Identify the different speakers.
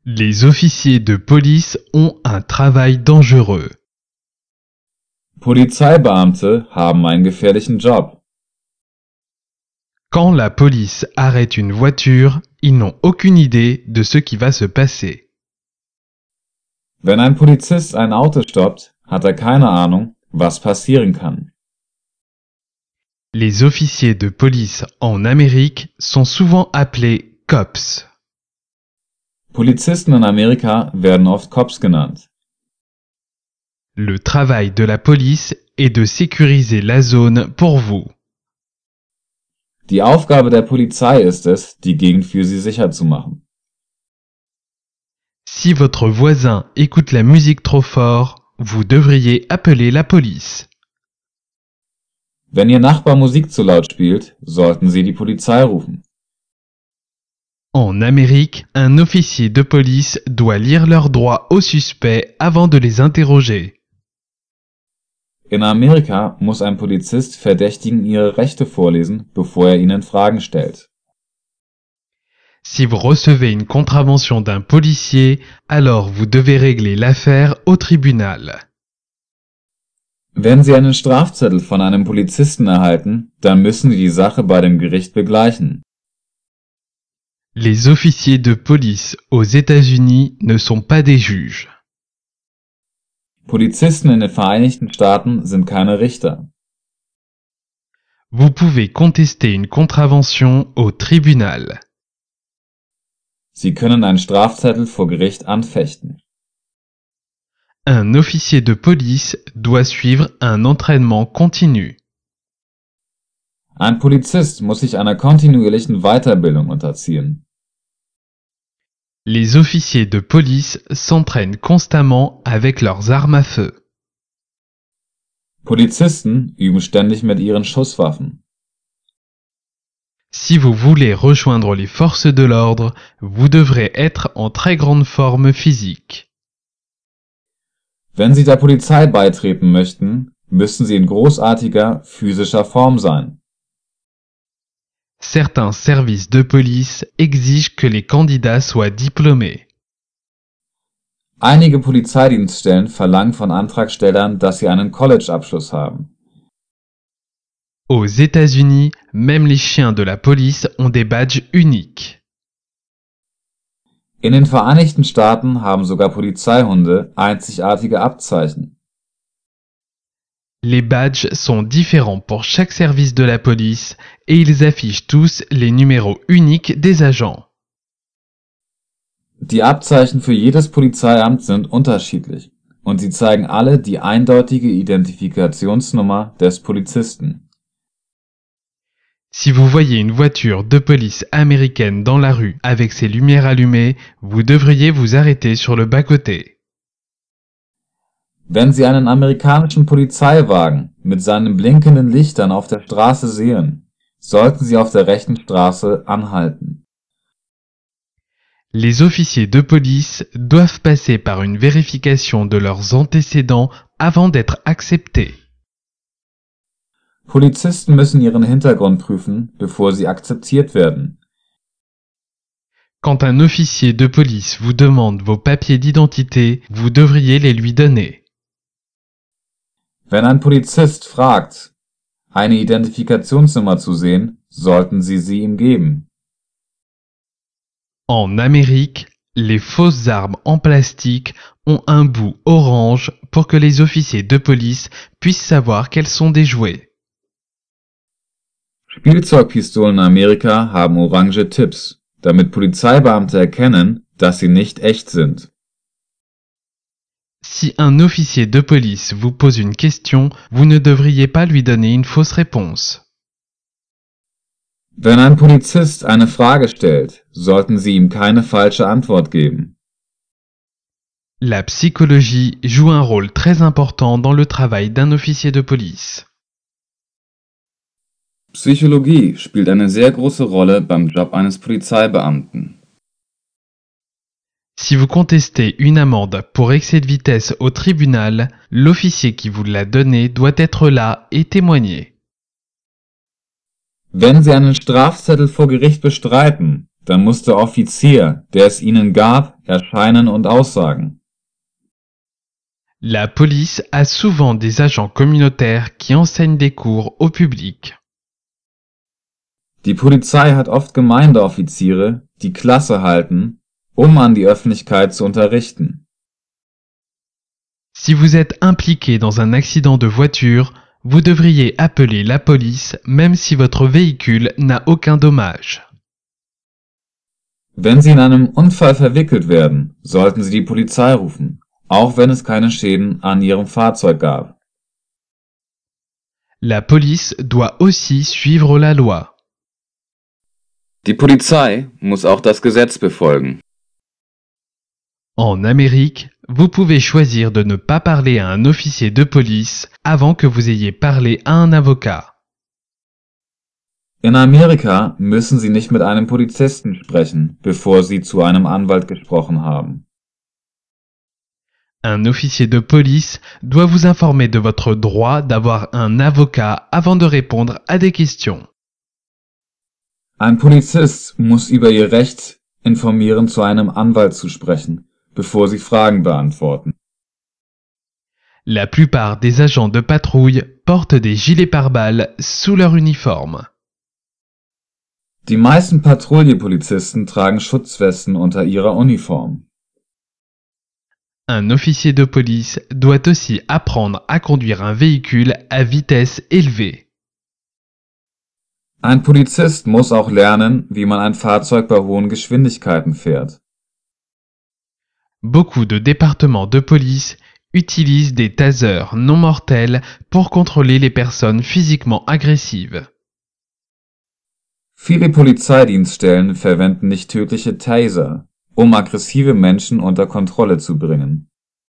Speaker 1: Les officiers de police ont un travail dangereux.
Speaker 2: Polizeibeamte haben einen gefährlichen Job.
Speaker 1: Quand la police arrête une voiture, ils n'ont aucune idée de ce qui va se passer.
Speaker 2: Wenn ein Polizist ein Auto stoppt, hat er keine Ahnung, was passieren kann.
Speaker 1: Les officiers de police en Amérique sont souvent appelés cops.
Speaker 2: Polizisten in Amerika werden oft Cops genannt.
Speaker 1: Le travail de la police est de sécuriser la zone pour vous.
Speaker 2: Die Aufgabe der Polizei ist es, die Gegend für sie sicher zu machen.
Speaker 1: Si votre voisin écoute la musique trop fort, vous devriez appeler la police.
Speaker 2: Wenn Ihr Nachbar Musik zu laut spielt, sollten Sie die Polizei rufen.
Speaker 1: En Amérique, un officier de police doit lire leurs droits aux suspects avant de les interroger.
Speaker 2: In Amerika muss ein Polizist Verdächtigen ihre Rechte vorlesen, bevor er ihnen Fragen stellt.
Speaker 1: Si vous recevez une contravention d'un policier, alors vous devez régler l'affaire au tribunal.
Speaker 2: Wenn Sie einen Strafzettel von einem Polizisten erhalten, dann müssen Sie die Sache bei dem Gericht begleichen.
Speaker 1: Les officiers de police aux États-Unis ne sont pas des juges.
Speaker 2: Polizisten in den Vereinigten Staaten sind keine Richter.
Speaker 1: Vous pouvez contester une contravention au tribunal.
Speaker 2: Sie können einen Strafzettel vor Gericht anfechten.
Speaker 1: Un officier de police doit suivre un entraînement continu.
Speaker 2: Ein Polizist muss sich einer kontinuierlichen Weiterbildung unterziehen.
Speaker 1: Les officiers de police s'entraînent constamment avec leurs armes à feu.
Speaker 2: Polizisten üben ständig mit ihren Schusswaffen.
Speaker 1: Si vous voulez rejoindre les forces de l'ordre, vous devrez être en très grande forme physique.
Speaker 2: Wenn Sie der Polizei beitreten möchten, müssen Sie in großartiger physischer Form sein.
Speaker 1: Certains services de police exigent que les candidats soient diplômés.
Speaker 2: Einige Polizeidienststellen verlangen von Antragstellern, dass sie einen College-Abschluss haben.
Speaker 1: Aux États-Unis, même les chiens de la police ont des badges uniques.
Speaker 2: In den Vereinigten Staaten haben sogar Polizeihunde einzigartige Abzeichen.
Speaker 1: Les badges sont différents pour chaque service de la police et ils affichent tous les numéros uniques des agents.
Speaker 2: Die Abzeichen für jedes Polizeiamt sind unterschiedlich und sie zeigen alle die eindeutige Identifikationsnummer des Polizisten.
Speaker 1: Si vous voyez une voiture de police américaine dans la rue avec ses lumières allumées, vous devriez vous arrêter sur le bas-côté.
Speaker 2: Wenn Sie einen amerikanischen Polizeiwagen mit seinen blinkenden Lichtern auf der Straße sehen, sollten Sie auf der rechten Straße anhalten.
Speaker 1: Les officiers de police doivent passer par une vérification de leurs antécédents avant d'être acceptés.
Speaker 2: Polizisten müssen ihren Hintergrund prüfen, bevor sie akzeptiert werden.
Speaker 1: Quand un officier de police vous demande vos papiers d'identité, vous devriez les lui donner.
Speaker 2: Wenn ein Polizist fragt, eine Identifikationsnummer zu sehen, sollten Sie sie ihm geben.
Speaker 1: En Amérique, les fausses armes en plastique ont un bout orange pour que les officiers de police puissent savoir qu'elles sont des jouets.
Speaker 2: Spielzeugpistolen in Amerika haben orange Tipps, damit Polizeibeamte erkennen, dass sie nicht echt sind.
Speaker 1: Si un officier de police vous pose une question, vous ne devriez pas lui donner une fausse réponse.
Speaker 2: Wenn ein Polizist eine Frage stellt, sollten Sie ihm keine falsche Antwort geben.
Speaker 1: La psychologie joue un rôle très important dans le travail d'un officier de police.
Speaker 2: Psychologie spielt eine sehr große Rolle beim Job eines Polizeibeamten.
Speaker 1: Si vous contestez une amende pour excès de vitesse au tribunal, l'officier qui vous l'a donnée doit être là et témoigner.
Speaker 2: Wenn Sie einen Strafzettel vor Gericht bestreiten, dann muss der Offizier, der es Ihnen gab, Erscheinen und Aussagen.
Speaker 1: La police a souvent des agents communautaires qui enseignent des cours au public.
Speaker 2: Die Polizei hat oft Gemeindeoffiziere, die Klasse halten, um an die Öffentlichkeit zu unterrichten.
Speaker 1: Si vous êtes impliqué dans un accident de voiture, vous devriez appeler la police même si votre véhicule n'a aucun dommage.
Speaker 2: Wenn Sie in einem Unfall verwickelt werden, sollten Sie die Polizei rufen, auch wenn es keine Schäden an Ihrem Fahrzeug gab.
Speaker 1: La police doit aussi suivre la loi.
Speaker 3: Die Polizei muss auch das Gesetz befolgen.
Speaker 1: En Amérique, vous pouvez choisir de ne pas parler à un officier de police avant que vous ayez parlé à un avocat.
Speaker 2: In Amerika müssen Sie nicht mit einem Polizisten sprechen, bevor Sie zu einem Anwalt gesprochen haben.
Speaker 1: Un officier de police doit vous informer de votre droit d'avoir un avocat avant de répondre à des questions.
Speaker 2: Ein Polizist muss über Ihr Recht informieren, zu einem Anwalt zu sprechen, bevor Sie Fragen beantworten.
Speaker 1: La plupart des agents de patrouille portent des gilets pare-balles sous leur uniforme.
Speaker 2: Die meisten Patrouillepolizisten tragen Schutzwesten unter ihrer Uniform.
Speaker 1: Un officier de police doit aussi apprendre à conduire un véhicule à vitesse élevée.
Speaker 2: Ein Polizist muss auch lernen, wie man ein Fahrzeug bei hohen Geschwindigkeiten fährt.
Speaker 1: Beaucoup de départements de police utilisent des tasers non mortels pour contrôler les personnes physiquement agressives.
Speaker 2: Viele Polizeidienststellen verwenden nicht tödliche Taser, um aggressive Menschen unter Kontrolle zu bringen.